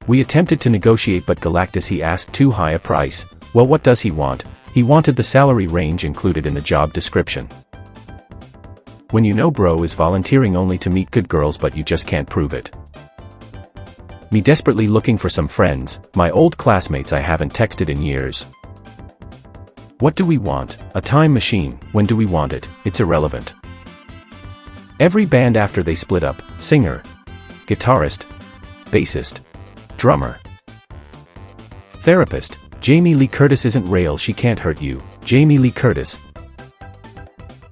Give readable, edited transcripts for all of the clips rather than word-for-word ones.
We attempted to negotiate, but Galactus he asked too high a price. Well, what does he want? He wanted the salary range included in the job description. When you know bro is volunteering only to meet good girls but you just can't prove it. Me desperately looking for some friends, my old classmates I haven't texted in years. What do we want? A time machine. When do we want it? It's irrelevant. Every band after they split up, singer, guitarist, bassist, drummer, therapist. Jamie Lee Curtis isn't real, she can't hurt you. Jamie Lee Curtis.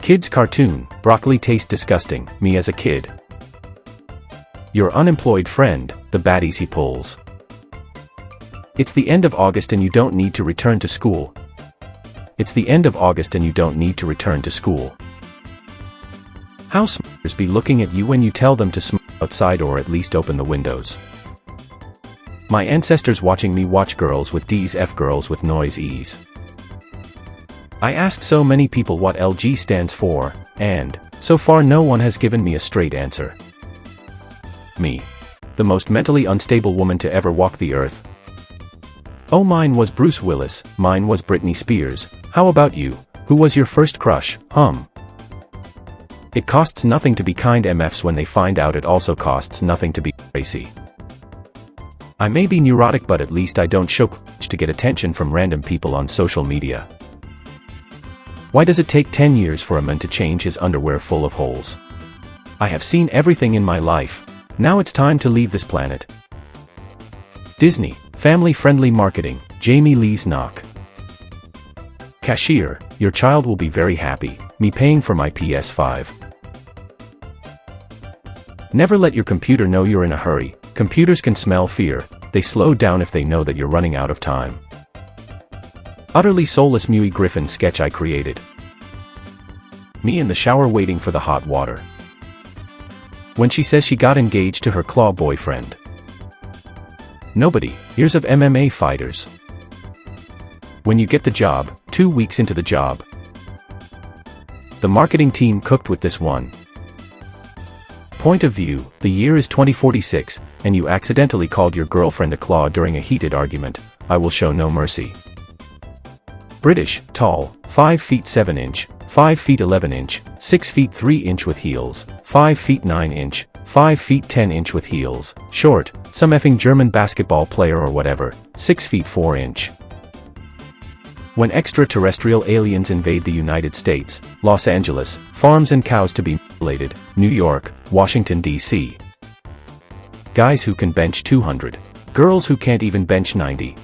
Kids cartoon, broccoli tastes disgusting, me as a kid. Your unemployed friend, the baddies he pulls. It's the end of August and you don't need to return to school. It's the end of August and you don't need to return to school. How smokers be looking at you when you tell them to smoke outside or at least open the windows. My ancestors watching me watch girls with D's F girls with noise E's. I asked so many people what LG stands for, and, so far no one has given me a straight answer. Me. The most mentally unstable woman to ever walk the earth. Oh, mine was Bruce Willis, mine was Britney Spears. How about you? Who was your first crush? It costs nothing to be kind MFs when they find out it also costs nothing to be racy. I may be neurotic but at least I don't show to get attention from random people on social media. Why does it take 10 years for a man to change his underwear full of holes? I have seen everything in my life. Now it's time to leave this planet. Disney, family-friendly marketing, Jamie Lee's knock. Cashier, your child will be very happy, me paying for my PS5. Never let your computer know you're in a hurry. Computers can smell fear, they slow down if they know that you're running out of time. Utterly soulless Mewy Griffin sketch I created. Me in the shower waiting for the hot water. When she says she got engaged to her claw boyfriend. Nobody, years of MMA fighters. When you get the job, 2 weeks into the job. The marketing team cooked with this one. Point of view, the year is 2046, and you accidentally called your girlfriend a claw during a heated argument. I will show no mercy. British, tall, 5 feet 7 inch, 5 feet 11 inch, 6 feet 3 inch with heels, 5 feet 9 inch, 5 feet 10 inch with heels, short, some effing German basketball player or whatever, 6 feet 4 inch. When extraterrestrial aliens invade the United States, Los Angeles, farms and cows to be mutilated, New York, Washington, D.C. Guys who can bench 200. Girls who can't even bench 90.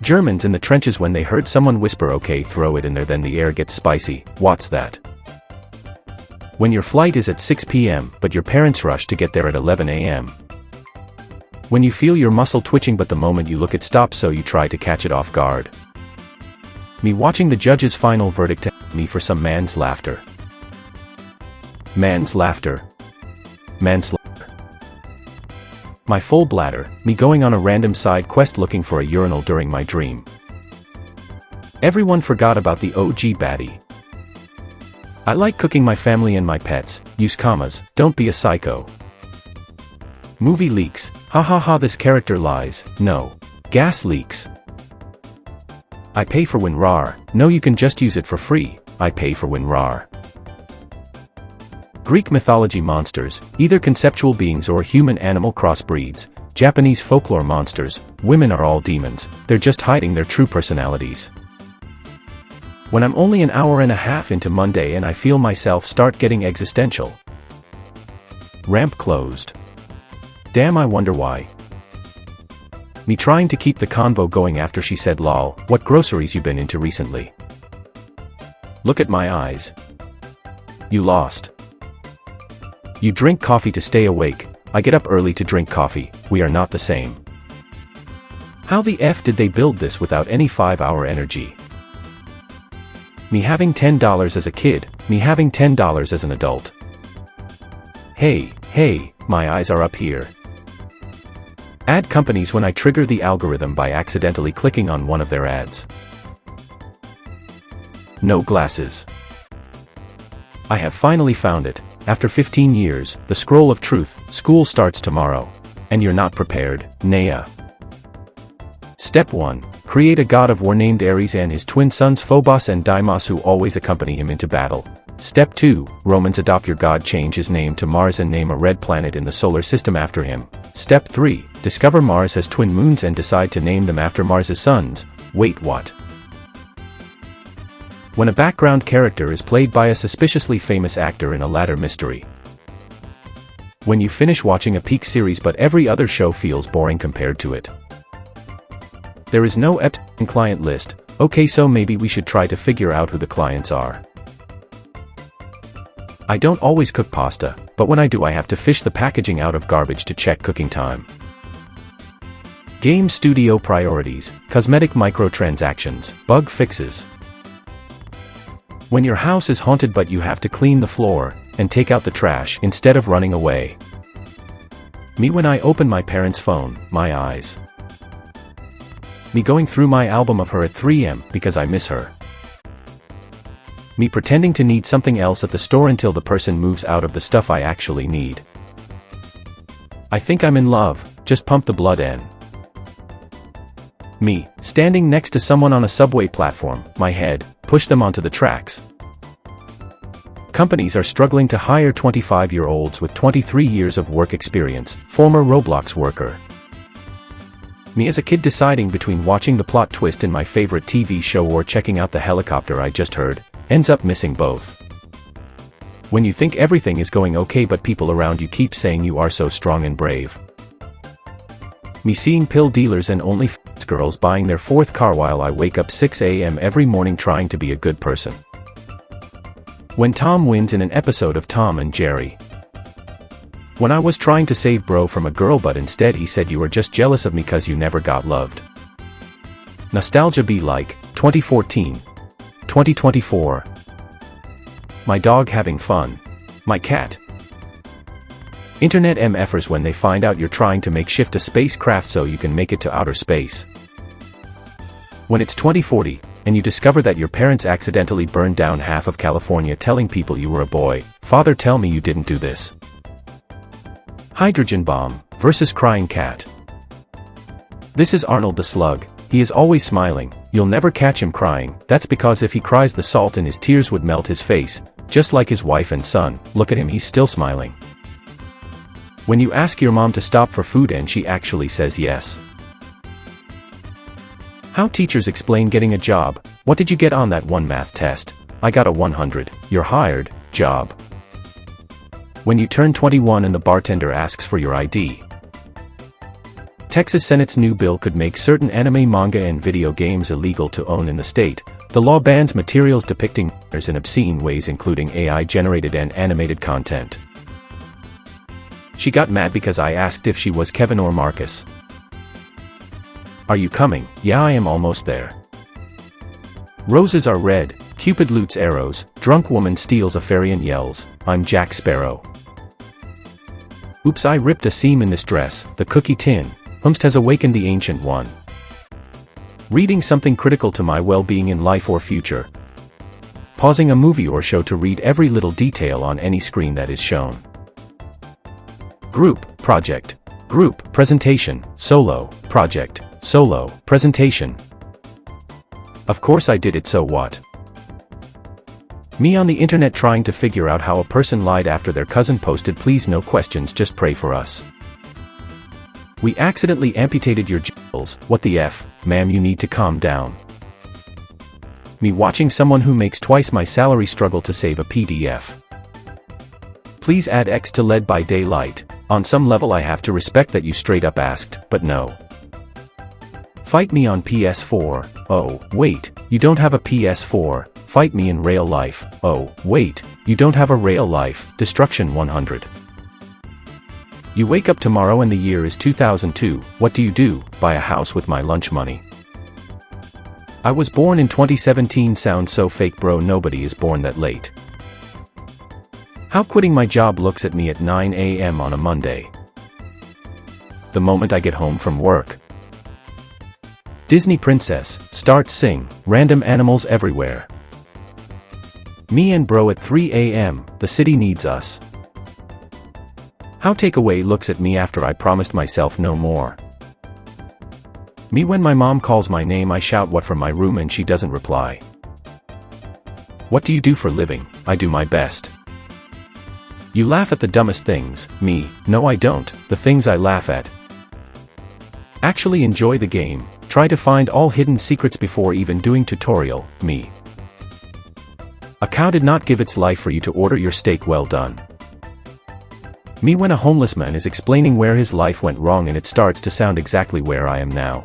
Germans in the trenches when they heard someone whisper okay throw it in there then the air gets spicy. What's that? When your flight is at 6 p.m. but your parents rush to get there at 11 a.m. When you feel your muscle twitching but the moment you look it stops so you try to catch it off guard. Me watching the judge's final verdict to me for some man's laughter. Man's laughter. Manslaughter. My full bladder, me going on a random side quest looking for a urinal during my dream. Everyone forgot about the OG baddie. I like cooking my family and my pets, use commas, don't be a psycho. Movie leaks, ha ha ha this character lies, no. Gas leaks. I pay for WinRAR, no you can just use it for free, I pay for WinRAR. Greek mythology monsters, either conceptual beings or human-animal crossbreeds. Japanese folklore monsters, women are all demons, they're just hiding their true personalities. When I'm only an hour and a half into Monday and I feel myself start getting existential. Ramp closed. Damn, I wonder why. Me trying to keep the convo going after she said lol, what groceries you been into recently? Look at my eyes. You lost. You drink coffee to stay awake, I get up early to drink coffee, we are not the same. How the F did they build this without any 5-hour energy? Me having $10 as a kid, me having $10 as an adult. Hey, my eyes are up here. Ad companies when I trigger the algorithm by accidentally clicking on one of their ads. No glasses. I have finally found it. After 15 years, the scroll of truth, school starts tomorrow. and you're not prepared, Naya. Step 1. Create a god of war named Ares and his twin sons Phobos and Deimos who always accompany him into battle. Step 2. Romans, adopt your god, change his name to Mars and name a red planet in the solar system after him. Step 3. Discover Mars has twin moons and decide to name them after Mars's sons. Wait, what? When a background character is played by a suspiciously famous actor in a ladder mystery. When you finish watching a peak series but every other show feels boring compared to it. There is no Epstein client list. Okay, so maybe we should try to figure out who the clients are. I don't always cook pasta, but when I do I have to fish the packaging out of garbage to check cooking time. Game studio priorities, cosmetic microtransactions, bug fixes. When your house is haunted but you have to clean the floor and take out the trash instead of running away. Me when I open my parents' phone, my eyes. Me going through my album of her at 3 a.m. because I miss her. Me pretending to need something else at the store until the person moves out of the stuff I actually need. I think I'm in love, just pump the blood in. Me, standing next to someone on a subway platform, my head, push them onto the tracks. Companies are struggling to hire 25-year-olds with 23 years of work experience, former Roblox worker. Me as a kid deciding between watching the plot twist in my favorite TV show or checking out the helicopter I just heard, ends up missing both. When you think everything is going okay but people around you keep saying you are so strong and brave. Me seeing pill dealers and OnlyFans girls buying their 4th car while I wake up 6 a.m. every morning trying to be a good person. When Tom wins in an episode of Tom and Jerry. When I was trying to save bro from a girl but instead he said you were just jealous of me cause you never got loved. Nostalgia be like, 2014. 2024. My dog having fun. My cat. Internet MFers when they find out you're trying to makeshift a spacecraft so you can make it to outer space. When it's 2040, and you discover that your parents accidentally burned down half of California telling people you were a boy. Father, tell me you didn't do this. Hydrogen bomb versus crying cat. This is Arnold the Slug. He is always smiling. You'll never catch him crying. That's because if he cries the salt in his tears would melt his face, just like his wife and son. Look at him, he's still smiling. When you ask your mom to stop for food and she actually says yes. How teachers explain getting a job. What did you get on that one math test? I got a 100. You're hired. Job. When you turn 21 and the bartender asks for your ID. Texas Senate's new bill could make certain anime, manga and video games illegal to own in the state. The law bans materials depicting minors in obscene ways including AI-generated and animated content. She got mad because I asked if she was Kevin or Marcus. Are you coming? Yeah, I am almost there. Roses are red, Cupid loots arrows, drunk woman steals a fairy and yells, I'm Jack Sparrow. Oops, I ripped a seam in this dress, the cookie tin. Humst has awakened the ancient one. Reading something critical to my well-being in life or future. Pausing a movie or show to read every little detail on any screen that is shown. Group, project. Group, presentation, solo, project, solo, presentation. Of course I did it, so what? Me on the internet trying to figure out how a person lied after their cousin posted please no questions just pray for us. We accidentally amputated your genitals, what the F, ma'am you need to calm down. Me watching someone who makes twice my salary struggle to save a PDF. Please add X to Led by Daylight. On some level I have to respect that you straight up asked, but no. Fight me on PS4, oh, wait, you don't have a PS4, fight me in real life, oh, wait, you don't have a real life, Destruction 100. You wake up tomorrow and the year is 2002, what do? Buy a house with my lunch money. I was born in 2017 sounds so fake bro, nobody is born that late. How quitting my job looks at me at 9 a.m. on a Monday. The moment I get home from work. Disney princess, start sing, random animals everywhere. Me and bro at 3 a.m., the city needs us. How takeaway looks at me after I promised myself no more. Me when my mom calls my name I shout what from my room and she doesn't reply. What do you do for living? I do my best. You laugh at the dumbest things. Me, no I don't, the things I laugh at. Actually enjoy the game, try to find all hidden secrets before even doing tutorial. Me. A cow did not give its life for you to order your steak well done. Me when a homeless man is explaining where his life went wrong and it starts to sound exactly where I am now.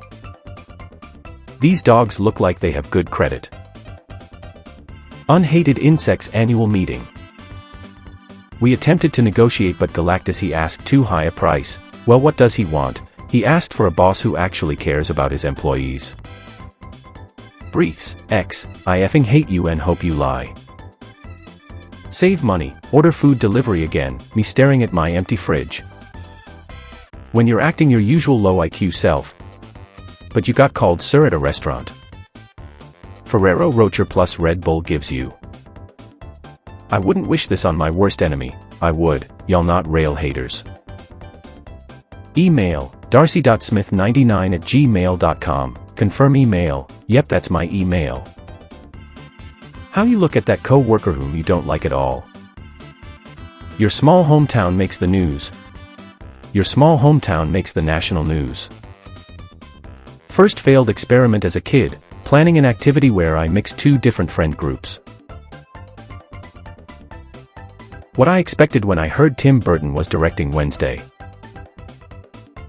These dogs look like they have good credit. Unhated Insects Annual Meeting. We attempted to negotiate but Galactus he asked too high a price. Well, what does he want? He asked for a boss who actually cares about his employees. Briefs, X, I effing hate you and hope you lie. Save money, order food delivery again, me staring at my empty fridge. When you're acting your usual low IQ self. But you got called sir at a restaurant. Ferrero Rocher plus Red Bull gives you. I wouldn't wish this on my worst enemy, I would, y'all not rail haters. Email, darcy.smith99@gmail.com, confirm email, yep that's my email. How you look at that co-worker whom you don't like at all. Your small hometown makes the news. Your small hometown makes the national news. First failed experiment as a kid, planning an activity where I mix two different friend groups. What I expected when I heard Tim Burton was directing Wednesday.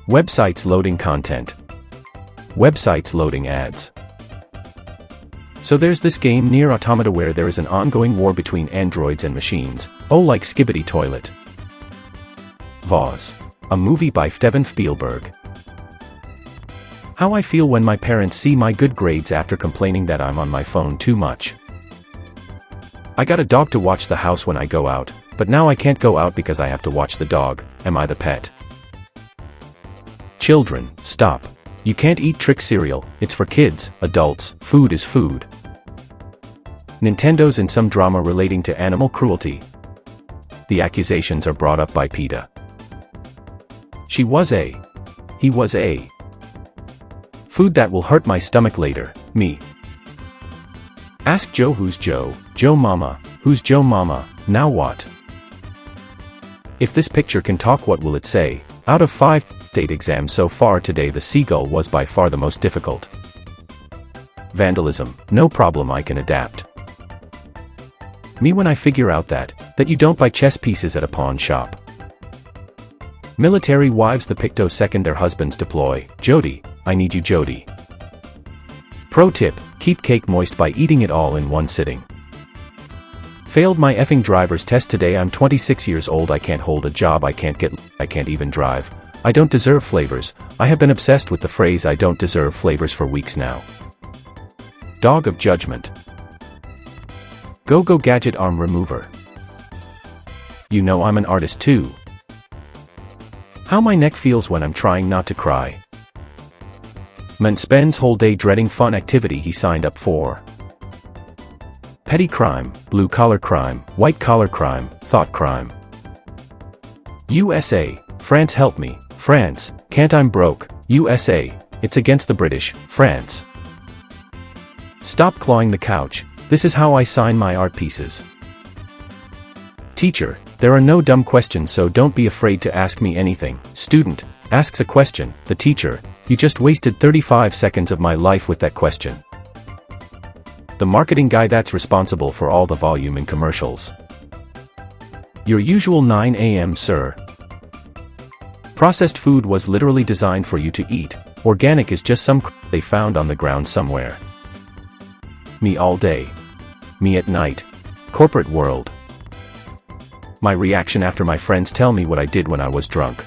Websites loading content. Websites loading ads. So there's this game Nier Automata where there is an ongoing war between androids and machines, oh like Skibbity Toilet. Voz. A movie by Steven Spielberg. How I feel when my parents see my good grades after complaining that I'm on my phone too much. I got a dog to watch the house when I go out, but now I can't go out because I have to watch the dog. Am I the pet? Children, stop. You can't eat trick cereal, it's for kids, adults, food is food. Nintendo's in some drama relating to animal cruelty. The accusations are brought up by PETA. She was a. He was a. Food that will hurt my stomach later, me. Ask Joe who's Joe, Joe Mama, who's Joe Mama, now what? If this picture can talk what will it say? Out of 5 state exams so far today the seagull was by far the most difficult. Vandalism, no problem I can adapt. Me when I figure out that you don't buy chess pieces at a pawn shop. Military wives the pictosecond their husbands deploy. Jody, I need you Jody. Pro tip, keep cake moist by eating it all in one sitting. Failed my effing driver's test today. I'm 26 years old. I can't hold a job. I can't even drive. I don't deserve flavors. I have been obsessed with the phrase I don't deserve flavors for weeks now. Dog of judgment. Go gadget arm remover. You know I'm an artist too. How my neck feels when I'm trying not to cry. Man spends whole day dreading fun activity he signed up for. Petty crime, blue-collar crime, white-collar crime, thought crime. USA, France help me, France, can't I'm broke, USA, it's against the British, France. Stop clawing the couch, this is how I sign my art pieces. Teacher, there are no dumb questions so don't be afraid to ask me anything. Student, asks a question, the teacher, you just wasted 35 seconds of my life with that question. The marketing guy that's responsible for all the volume in commercials. Your usual 9 a.m. sir. Processed food was literally designed for you to eat, organic is just some they found on the ground somewhere. Me all day. Me at night. Corporate world. My reaction after my friends tell me what I did when I was drunk.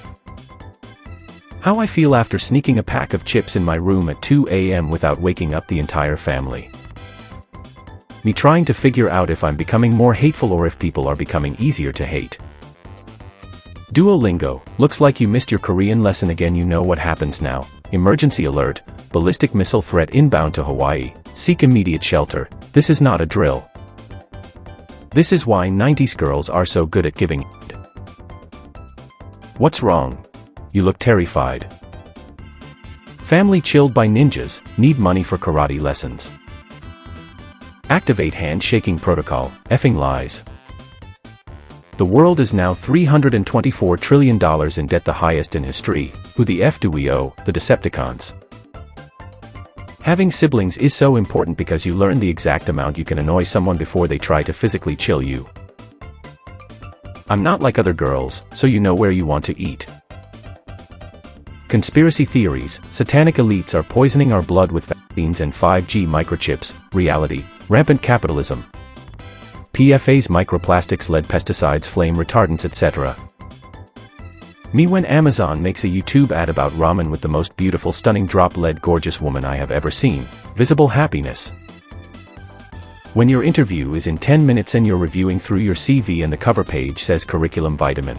How I feel after sneaking a pack of chips in my room at 2 a.m. without waking up the entire family. Me trying to figure out if I'm becoming more hateful or if people are becoming easier to hate. Duolingo, looks like you missed your Korean lesson again. You know what happens now. Emergency alert, ballistic missile threat inbound to Hawaii, seek immediate shelter. This is not a drill. This is why 90s girls are so good at giving. What's wrong? You look terrified. Family chilled by ninjas, need money for karate lessons. Activate handshaking protocol, effing lies. The world is now $324 trillion in debt, the highest in history. Who the F do we owe? The Decepticons. Having siblings is so important because you learn the exact amount you can annoy someone before they try to physically chill you. I'm not like other girls, so you know where you want to eat. Conspiracy theories, satanic elites are poisoning our blood with vaccines and 5G microchips, reality, rampant capitalism. PFAS, microplastics, lead, pesticides, flame retardants, etc. Me when Amazon makes a YouTube ad about ramen with the most beautiful, stunning, drop lead gorgeous woman I have ever seen. Visible happiness. When your interview is in 10 minutes and you're reviewing through your CV and the cover page says curriculum vitamin.